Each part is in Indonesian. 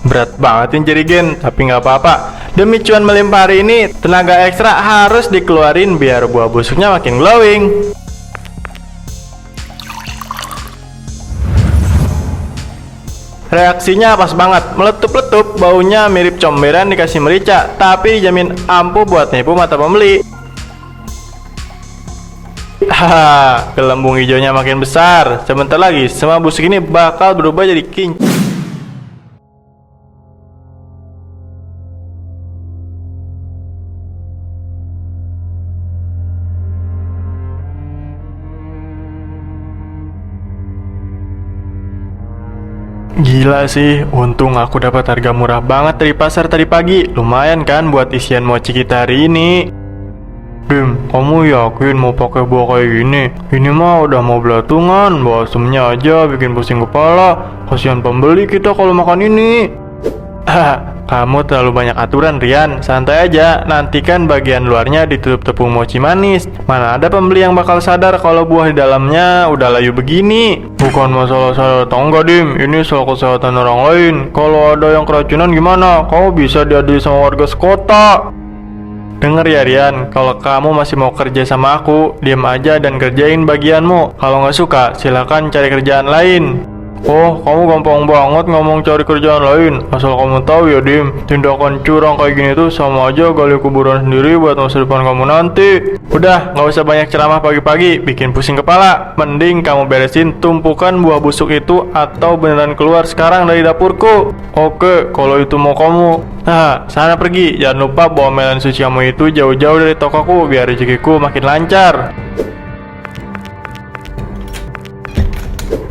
Berat banget ini jerigen, tapi nggak apa-apa. Demi cuan melimpah hari ini, tenaga ekstra harus dikeluarin biar buah busuknya makin glowing. Reaksinya pas banget, meletup-letup, baunya mirip comberan dikasih merica, tapi dijamin ampuh buat nipu mata pembeli. Haha, gelembung hijaunya makin besar. Sebentar lagi, semua busuk ini bakal berubah jadi kinclong. Gila sih, untung aku dapat harga murah banget dari pasar tadi pagi. Lumayan kan buat isian mochi kita hari ini. Dim, kamu yakin mau pakai buah kayak gini? Ini mah udah mau belatungan, bawa asemnya aja bikin pusing kepala. Kasihan pembeli kita kalau makan ini. Kamu terlalu banyak aturan, Rian. Santai aja, nantikan bagian luarnya ditutup tepung mochi manis. Mana ada pembeli yang bakal sadar kalau buah di dalamnya udah layu begini. Bukan masalah saya atau enggak, Dim. Ini soal kesehatan orang lain. Kalau ada yang keracunan gimana? Kamu bisa diadili sama warga sekota. Dengar ya, Rian, kalau kamu masih mau kerja sama aku, diam aja dan kerjain bagianmu. Kalau nggak suka, silakan cari kerjaan lain. Oh, kamu gampang banget ngomong cari kerjaan lain. Asal kamu tahu ya, Dim, tindakan curang kayak gini tuh sama aja gali kuburan sendiri buat masa depan kamu nanti. Udah, nggak usah banyak ceramah pagi-pagi, bikin pusing kepala. Mending kamu beresin tumpukan buah busuk itu atau beneran keluar sekarang dari dapurku. Oke, kalau itu mau kamu. Nah, sana pergi. Jangan lupa bawa melon suci kamu itu jauh-jauh dari tokoku biar rezekiku makin lancar.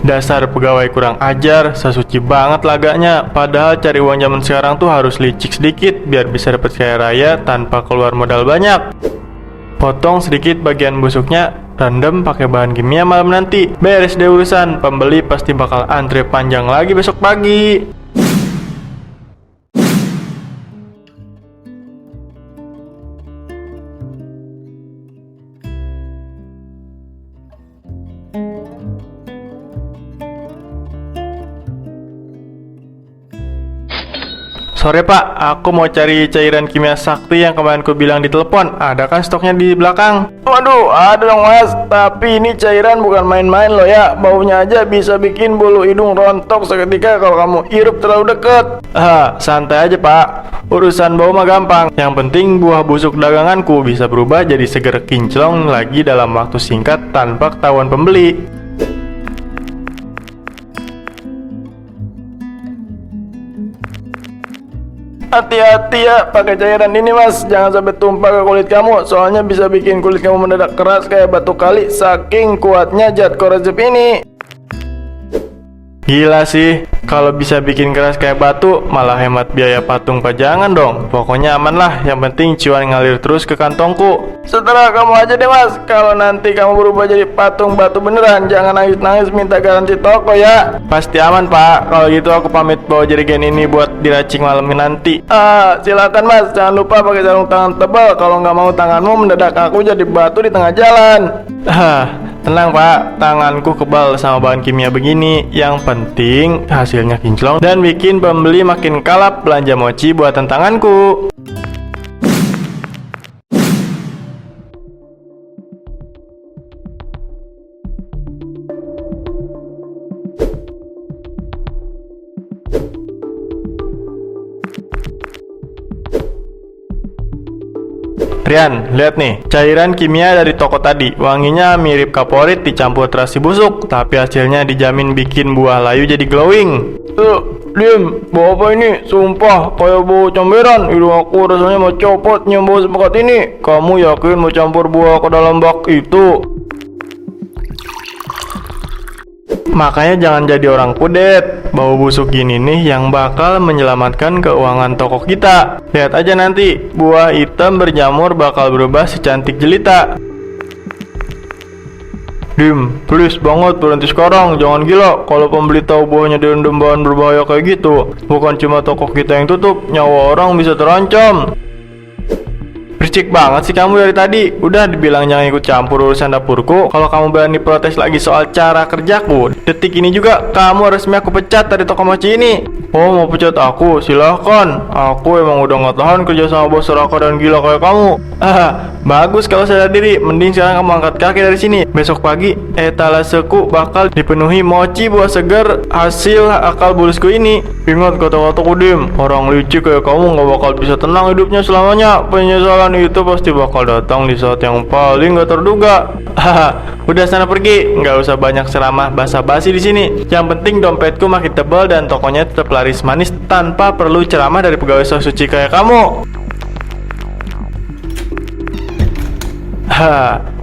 Dasar pegawai kurang ajar, sesuci banget laganya. Padahal cari uang zaman sekarang tuh harus licik sedikit biar bisa dapat kaya raya tanpa keluar modal banyak. Potong sedikit bagian busuknya, rendam pakai bahan kimia malam nanti. Beres deh urusan, pembeli pasti bakal antre panjang lagi besok pagi. Sore Pak, aku mau cari cairan kimia sakti yang kemarin ku bilang di telepon. Ada kan stoknya di belakang? Waduh, ada dong Mas. Tapi ini cairan bukan main-main loh ya. Baunya aja bisa bikin bulu hidung rontok seketika kalau kamu hirup terlalu dekat. Santai aja Pak. Urusan bau mah gampang. Yang penting buah busuk daganganku bisa berubah jadi seger kinclong lagi dalam waktu singkat tanpa ketahuan pembeli. Hati-hati ya pakai cairan ini Mas, jangan sampai tumpah ke kulit kamu, soalnya bisa bikin kulit kamu mendadak keras kayak batu kali saking kuatnya zat korosif ini. Gila sih, kalau bisa bikin keras kayak batu, malah hemat biaya patung pajangan dong. Pokoknya aman lah, yang penting cuan ngalir terus ke kantongku. Setelah kamu aja deh Mas, kalau nanti kamu berubah jadi patung batu beneran, jangan nangis-nangis minta garansi toko ya. Pasti aman Pak, kalau gitu aku pamit bawa jerigen ini buat diracik malam nanti. Silakan Mas, jangan lupa pakai sarung tangan tebal, kalau nggak mau tanganmu mendadak aku jadi batu di tengah jalan. Tenang Pak, tanganku kebal sama bahan kimia begini. Yang penting hasilnya kinclong dan bikin pembeli makin kalap belanja mochi buatan tanganku. Rian, lihat nih, cairan kimia dari toko tadi. Wanginya mirip kaporit dicampur terasi busuk, tapi hasilnya dijamin bikin buah layu jadi glowing. Diam, bau apa ini? Sumpah, kayak bau comberan. Hidung aku rasanya mau copot nyium bau sepekat ini. Kamu yakin mau campur buah ke dalam bak itu? Makanya jangan jadi orang kudet. Bau busuk gini nih yang bakal menyelamatkan keuangan toko kita. Lihat aja nanti, buah hitam berjamur bakal berubah secantik jelita. Dim, please banget berhenti sekarang, jangan gila. Kalau pembeli tahu buahnya direndam bahan berbahaya kayak gitu, bukan cuma toko kita yang tutup, nyawa orang bisa terancam. Berisik banget sih kamu dari tadi. Udah dibilang jangan ikut campur urusan dapurku. Kalau kamu berani protes lagi soal cara kerjaku, detik ini juga kamu resmi aku pecat dari toko mochi ini. Oh, mau pecat aku? Silahkan. Aku emang udah gak tahan kerja sama bos serakah dan gila kayak kamu. Bagus kalau sadar diri. Mending sekarang kamu angkat kaki dari sini. Besok pagi etalaseku bakal dipenuhi mochi buah segar hasil akal bulusku ini. Ingat kata-kataku, Dim. Orang licik kayak kamu gak bakal bisa tenang hidupnya selamanya. Penyesalan itu pasti bakal datang di saat yang paling gak terduga. Udah sana pergi. Nggak usah banyak ceramah basa-basi di sini. Yang penting dompetku makin tebal dan tokonya tetap laris manis tanpa perlu ceramah dari pegawai so suci kayak kamu.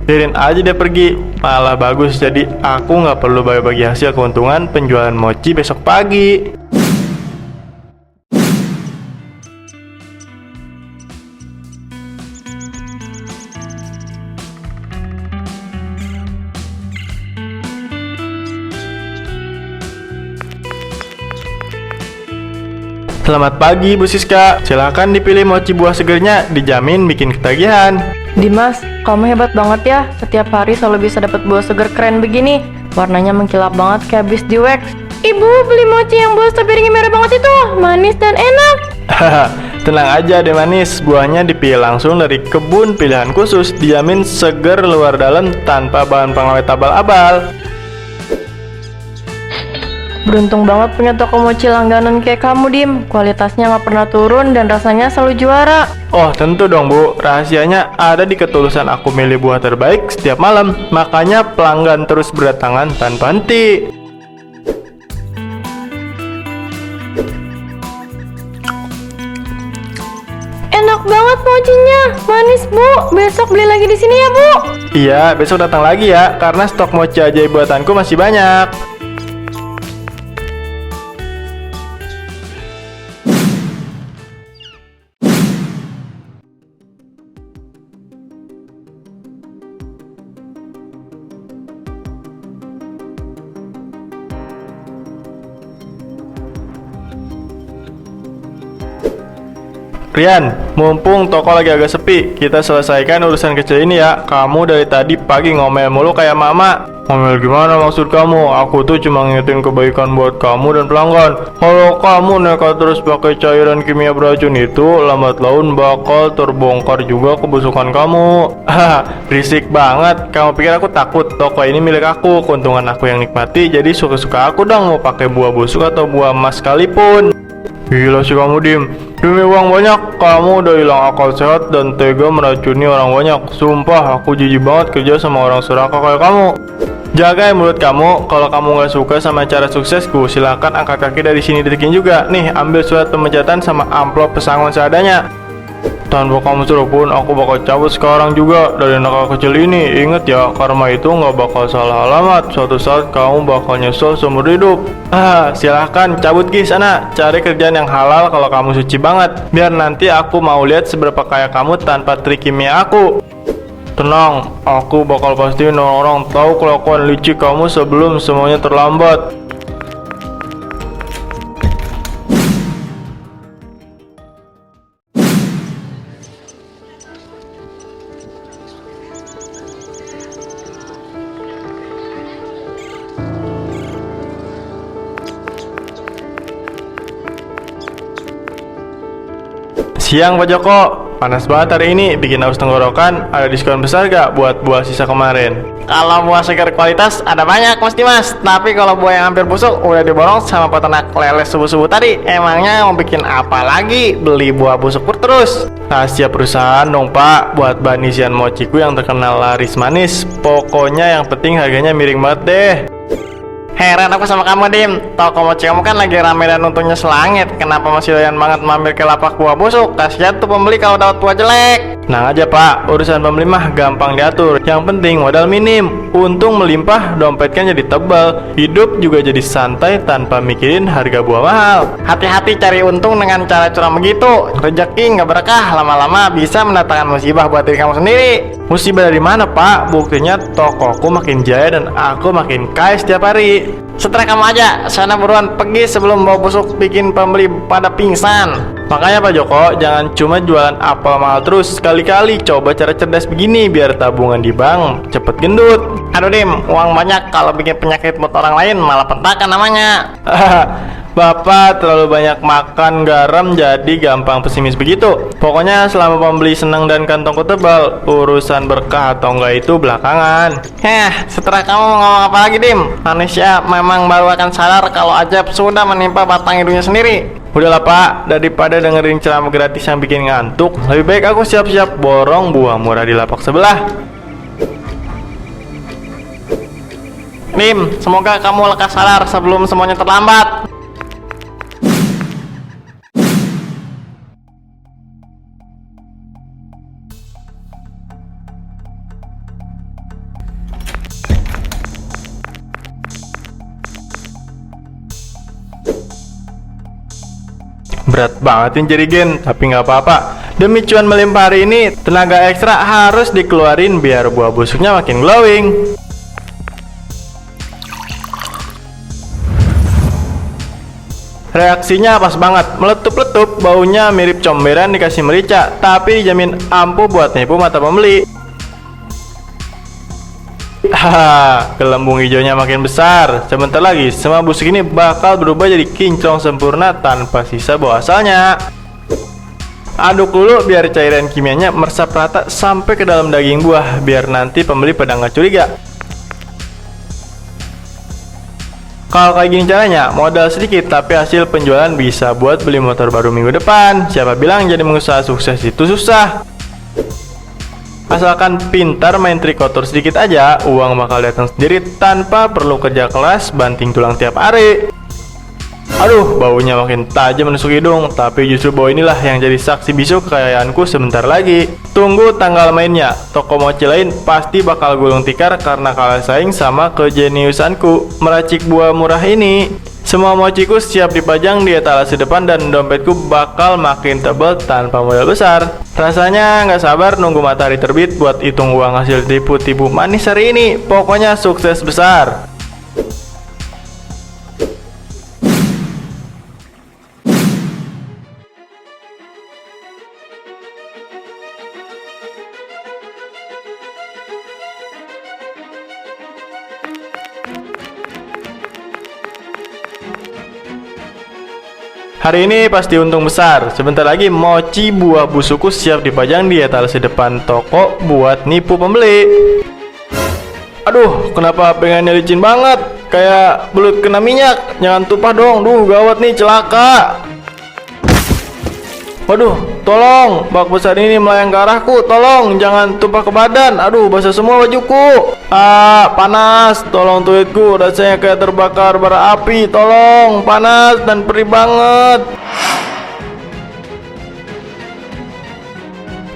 Biarin aja dia pergi. Malah bagus, jadi aku nggak perlu bagi-bagi hasil keuntungan penjualan mochi besok pagi. Selamat pagi Bu Siska, silahkan dipilih mochi buah segernya, dijamin bikin ketagihan. Dimas, kamu hebat banget ya. Setiap hari selalu bisa dapat buah segar keren begini. Warnanya mengkilap banget kayak habis di wax. Ibu, beli mochi yang buah sepiringnya merah banget itu, manis dan enak. Tenang aja deh manis, buahnya dipilih langsung dari kebun pilihan khusus, dijamin seger luar dalam tanpa bahan pengawet abal-abal. Beruntung banget punya toko mochi langganan kayak kamu, Dim. Kualitasnya nggak pernah turun dan rasanya selalu juara. Oh tentu dong Bu, rahasianya ada di ketulusan aku milih buah terbaik setiap malam. Makanya pelanggan terus berdatangan tanpa henti. Enak banget mochinya, manis Bu. Besok beli lagi di sini ya Bu. Iya, besok datang lagi ya, karena stok mochi ajaib buatanku masih banyak. Rian, mumpung toko lagi agak sepi, kita selesaikan urusan kecil ini ya. Kamu dari tadi pagi ngomel mulu kayak mama. Ngomel gimana maksud kamu? Aku tuh cuma ngingetin kebaikan buat kamu dan pelanggan. Kalau kamu nekat terus pakai cairan kimia beracun itu, lambat laun bakal terbongkar juga kebusukan kamu. Berisik banget. Kamu pikir aku takut? Toko ini milik aku, keuntungan aku yang nikmati. Jadi suka-suka aku dong mau pakai buah busuk atau buah emas sekalipun. Gila sih kamu, Dim. Demi uang banyak, kamu udah hilang akal sehat dan tega meracuni orang banyak. Sumpah, aku jijik banget kerja sama orang serakah kayak kamu. Jaga mulut kamu. Kalau kamu gak suka sama cara suksesku, silahkan angkat kaki dari sini ditekin juga. Nih, ambil surat pemecatan sama amplop pesangon seadanya. Tanpa kamu suruh pun, aku bakal cabut sekarang juga dari nakal kecil ini. Ingat ya, karma itu gak bakal salah alamat. Suatu saat kamu bakal nyesel seumur hidup. Silahkan cabut Ki sana. Cari kerjaan yang halal kalau kamu suci banget. Biar nanti aku mau lihat seberapa kaya kamu tanpa trik kimia aku. Tenang, aku bakal pastiin orang-orang tahu kelakuan licik kamu sebelum semuanya terlambat. Siang Pak Joko, panas banget hari ini, bikin haus tenggorokan. Ada diskon besar gak buat buah sisa kemarin? Kalau buah segar kualitas ada banyak Mas Dimas. Tapi kalau buah yang hampir busuk udah diborong sama peternak lele subuh-subuh tadi. Emangnya mau bikin apa lagi? Beli buah busuk terus? Rahasia perusahaan dong Pak, buat bahan isian mochiku yang terkenal laris manis. Pokoknya yang penting harganya miring banget deh. Heran aku sama kamu, Dim. Toko mochi kamu kan lagi rame dan untungnya selangit. Kenapa masih doyan banget mampir ke lapak buah busuk? Kasihan tuh pembeli kalau dapat buah jelek. Tenang aja Pak, urusan pembeli mah gampang diatur. Yang penting modal minim, untung melimpah, dompetnya jadi tebal. Hidup juga jadi santai tanpa mikirin harga buah mahal. Hati-hati cari untung dengan cara curang begitu. Rezeki nggak berkah, lama-lama bisa mendatangkan musibah buat diri kamu sendiri. Musibah dari mana Pak? Buktinya tokoku makin jaya dan aku makin kaya setiap hari. Setelah kamu aja, sana buruan pergi sebelum bau busuk bikin pembeli pada pingsan. Makanya Pak Joko, jangan cuma jualan apel mahal terus. Sekali-kali coba cara cerdas begini biar tabungan di bank cepet gendut. Aduh Dim, uang banyak kalau bikin penyakit buat orang lain malah petakan namanya. Bapak terlalu banyak makan garam jadi gampang pesimis begitu. Pokoknya selama pembeli senang dan kantongku tebal, urusan berkah atau enggak itu belakangan. Setelah kamu ngomong apa lagi, Dim? Manusia memang baru akan sadar kalau ajab sudah menimpa batang hidungnya sendiri. Udahlah Pak, daripada dengerin ceramah gratis yang bikin ngantuk, lebih baik aku siap-siap borong buah murah di lapak sebelah. Dim, semoga kamu lekas sadar sebelum semuanya terlambat. Berat banget yang jadi gen, tapi nggak apa-apa. Demi cuan melimpah hari ini, tenaga ekstra harus dikeluarin biar buah busuknya makin glowing. Reaksinya pas banget, meletup-letup, baunya mirip comberan dikasih merica, tapi dijamin ampuh buat nipu mata pembeli. Haha, gelembung hijaunya makin besar. Sebentar lagi, semua busuk ini bakal berubah jadi kinclong sempurna tanpa sisa bau asalnya. Aduk dulu biar cairan kimianya meresap rata sampai ke dalam daging buah, biar nanti pembeli pada nggak curiga. Kalau kayak gini caranya, modal sedikit tapi hasil penjualan bisa buat beli motor baru minggu depan. Siapa bilang jadi pengusaha sukses itu susah? Asalkan pintar main trik kotor sedikit aja, uang bakal datang sendiri tanpa perlu kerja keras banting tulang tiap hari. Aduh, baunya makin tajam menusuk hidung, tapi justru bau inilah yang jadi saksi bisu kekayaanku sebentar lagi. Tunggu tanggal mainnya, toko mochi lain pasti bakal gulung tikar karena kalah saing sama kejeniusanku meracik buah murah ini. Semua mochiku siap dipajang di etalase depan dan dompetku bakal makin tebal tanpa modal besar. Rasanya nggak sabar nunggu matahari terbit buat hitung uang hasil tipu-tipu manis hari ini. Pokoknya sukses besar. Hari ini pasti untung besar. Sebentar lagi mochi buah busukku siap dipajang di etalase depan toko buat nipu pembeli. Aduh, kenapa pengennya licin banget? Kayak belut kena minyak. Jangan tumpah dong. Duh, gawat nih, celaka. Waduh, tolong, bak besar ini melayang ke arahku. Tolong, jangan tumpah ke badan. Aduh, basah semua bajuku. Panas. Tolong tulitku, rasanya kayak terbakar bara api. Tolong, panas dan perih banget.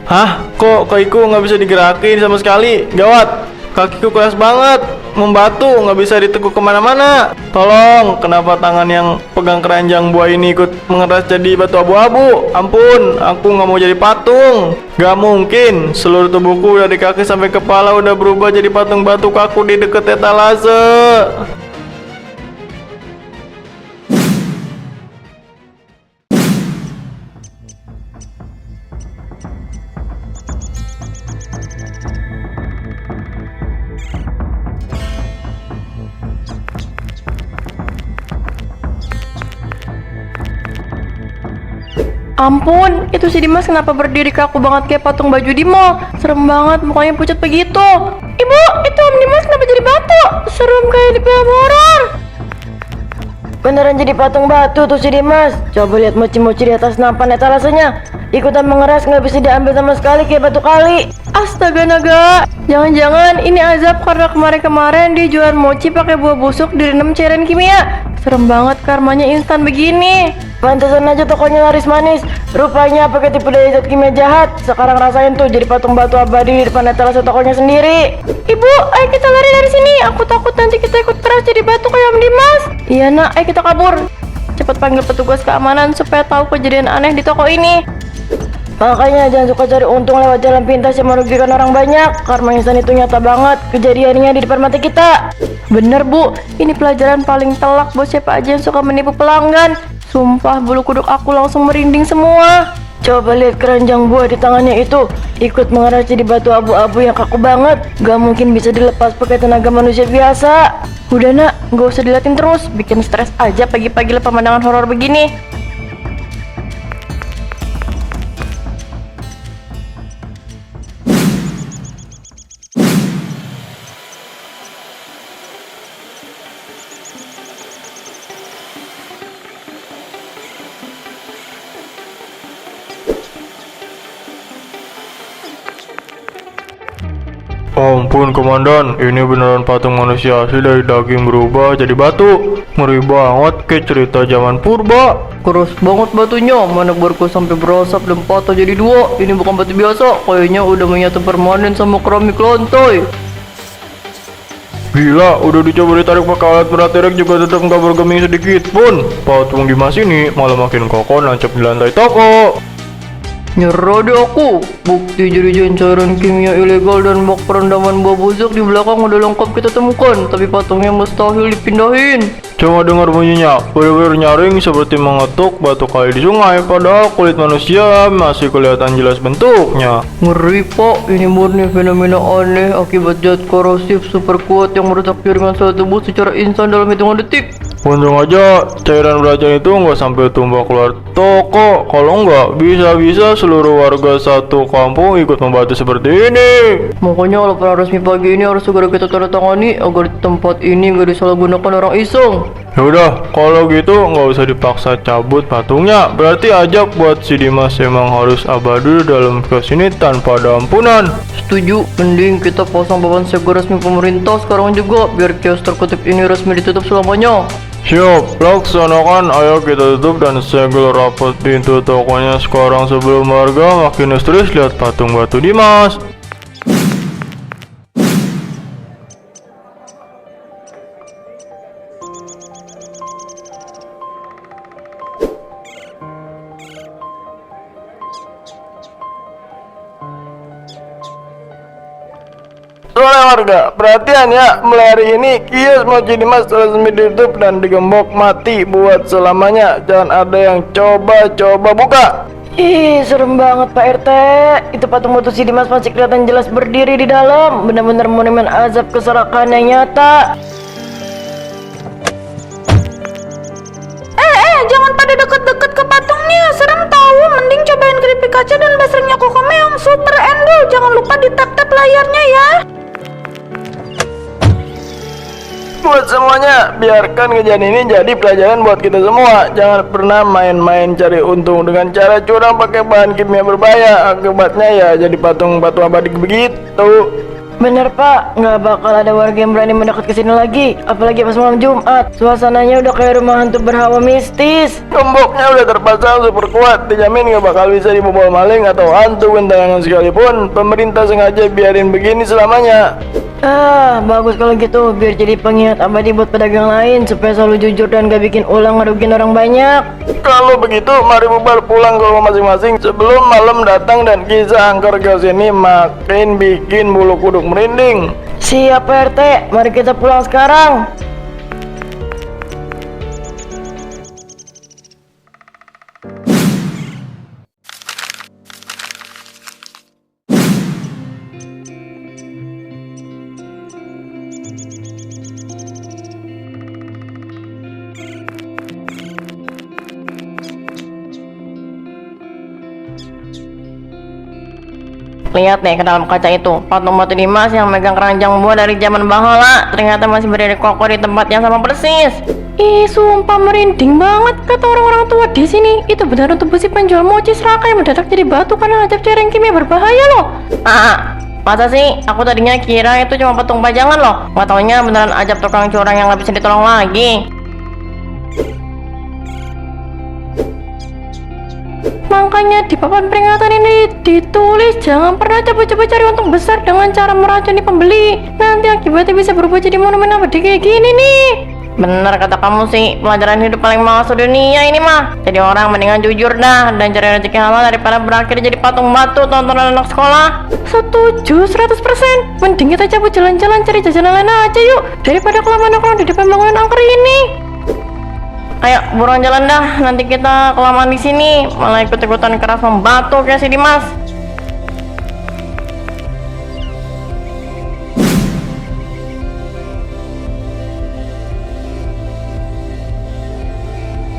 Hah? Kok kakiku nggak bisa digerakin sama sekali? Gawat, kakiku keras banget, membatu, nggak bisa diteguk kemana-mana. Tolong, kenapa tangan yang pegang keranjang buah ini ikut mengeras jadi batu abu-abu? Ampun, aku nggak mau jadi patung. Gak mungkin, seluruh tubuhku dari kaki sampai kepala udah berubah jadi patung batu kaku di deket etalase. Ampun, itu si Dimas kenapa berdiri kaku banget kayak patung baju di mall? Serem banget, mukanya pucat begitu. Ibu, itu Om Dimas kenapa jadi batu? Serem kayak di film horor. Beneran jadi patung batu tuh si Dimas. Coba lihat mochi-mochi di atas nampan etalasenya. Ikutan mengeras nggak bisa diambil sama sekali kayak batu kali. Astaga naga, jangan-jangan ini azab karena kemarin-kemarin dia jualan mochi pakai buah busuk direndam cairan kimia. Serem banget karmanya instan begini. Pantesan aja tokonya laris manis. Rupanya pakai tipu daya zat kimia jahat. Sekarang rasain tuh jadi patung batu abadi di depan etalase tokonya sendiri. Ibu, ayo kita lari dari sini. Aku takut nanti kita ikut keras jadi batu kayak Om Dimas. Iya nak, ayo kita kabur. Cepat panggil petugas keamanan supaya tahu kejadian aneh di toko ini. Makanya jangan suka cari untung lewat jalan pintas yang merugikan orang banyak. Karma instan itu nyata banget. Kejadiannya di depan mata kita. Bener bu, ini pelajaran paling telak buat siapa aja yang suka menipu pelanggan. Sumpah bulu kuduk aku langsung merinding semua. Coba lihat keranjang buah di tangannya itu. Ikut mengarah jadi batu abu-abu yang kaku banget. Gak mungkin bisa dilepas pakai tenaga manusia biasa. Udah nak, gak usah diliatin terus. Bikin stres aja pagi-pagi lihat pemandangan horor begini. Ampun komandan, ini beneran patung manusia asli dari daging berubah jadi batu. Ngeri banget kayak cerita zaman purba. Keras banget batunya, mana barku sampai berasap dan patah jadi dua. Ini bukan batu biasa, kayaknya udah menyatu permanen sama keramik lantai. Gila, udah dicoba ditarik pakai alat berat terek juga tetap nggak bergeming sedikit pun. Patung Dimas ini malah makin kokoh nancap di lantai toko. Nyerah deh aku. Bukti jerigen cairan kimia ilegal dan bak perendaman buah busuk di belakang udah lengkap kita temukan. Tapi patungnya mustahil dipindahin. Cuma dengar bunyinya, bener-bener nyaring seperti mengetuk batu kali di sungai. Padahal kulit manusia masih kelihatan jelas bentuknya. Ngeri pak, ini murni fenomena aneh akibat zat korosif super kuat yang merusak jaringan sel tubuh secara instan dalam hitungan detik. Untung aja cairan beracun itu nggak sampai tumbak keluar toko. Kalau nggak, bisa-bisa seluruh warga satu kampung ikut membantu seperti ini. Makanya laporan resmi pagi ini harus segera kita tanda tangani agar tempat ini nggak disalahgunakan orang iseng. Yaudah, kalau gitu nggak usah dipaksa cabut patungnya. Berarti ajak buat si Dimas emang harus abadi dalam kios ini tanpa ada ampunan. Setuju, mending kita pasang papan segera resmi pemerintah sekarang juga biar kios terkutip ini resmi ditutup selamanya. Siap, laksanakan. Ayo kita tutup dan segel rapat pintu tokonya sekarang sebelum warga makin stres lihat patung batu Dimas. Suara warga, perhatian ya, mulai hari ini kios Mochi Dimas resmi ditutup dan digembok mati buat selamanya. Jangan ada yang coba-coba buka. Ih, serem banget Pak RT. Itu patung batu si Dimas masih kelihatan jelas berdiri di dalam. Benar-benar monumen azab keserakan yang nyata. Jangan pada deket-deket ke patungnya, serem tahu. Mending cobain keripik kaca dan dasarnya kokomeong super endo. Jangan lupa di tap-tap layarnya ya. Buat semuanya, biarkan kejadian ini jadi pelajaran buat kita semua. Jangan pernah main-main cari untung dengan cara curang pakai bahan kimia berbahaya. Akibatnya ya jadi patung batu abadi begitu. Bener Pak, nggak bakal ada warga yang berani mendekat ke sini lagi. Apalagi pas malam Jumat, suasananya udah kayak rumah hantu berhawa mistis. Gemboknya udah terpasang super kuat, dijamin nggak bakal bisa dibobol maling atau hantu gentayangan sekalipun. Pemerintah sengaja biarin begini selamanya. Bagus kalau gitu, biar jadi pengingat abadi buat pedagang lain supaya selalu jujur dan gak bikin ulang ngerugiin orang banyak. Kalau begitu, mari bubar pulang ke rumah masing-masing sebelum malam datang dan kisah angker kios ini makin bikin bulu kuduk merinding. Siap Pak RT, mari kita pulang sekarang. Lihat nih ke dalam kaca itu, patung batu Dimas yang megang keranjang buah dari zaman bahala ternyata masih berdiri kokoh di tempat yang sama persis. Ih, sumpah merinding banget kata orang-orang tua di sini. Itu benar untuk besi penjual mochi seraka yang mendadak jadi batu karena ngajak cairan kimia berbahaya loh. Masa sih? Aku tadinya kira itu cuma patung pajangan loh. Nggak taunya beneran ajab tukang curang yang nggak bisa ditolong lagi. Makanya di papan peringatan ini ditulis jangan pernah coba-coba cari untung besar dengan cara meracuni pembeli. Nanti akibatnya bisa berubah jadi monumen abadi kayak gini nih. Bener kata kamu sih, pelajaran hidup paling mahal sedunia ini mah. Jadi orang mendingan jujur dah dan cari rezeki halal daripada berakhir jadi patung batu tontonan anak sekolah. Setuju 100%. Mending kita cabut jalan-jalan cari jajanan lain aja yuk daripada kelamaan nongkrong di depan bangunan angker ini. Ayo, buruan jalan dah. Nanti kita kelamaan di sini, malah ikut-ikutan keras membatu kayak si Dimas.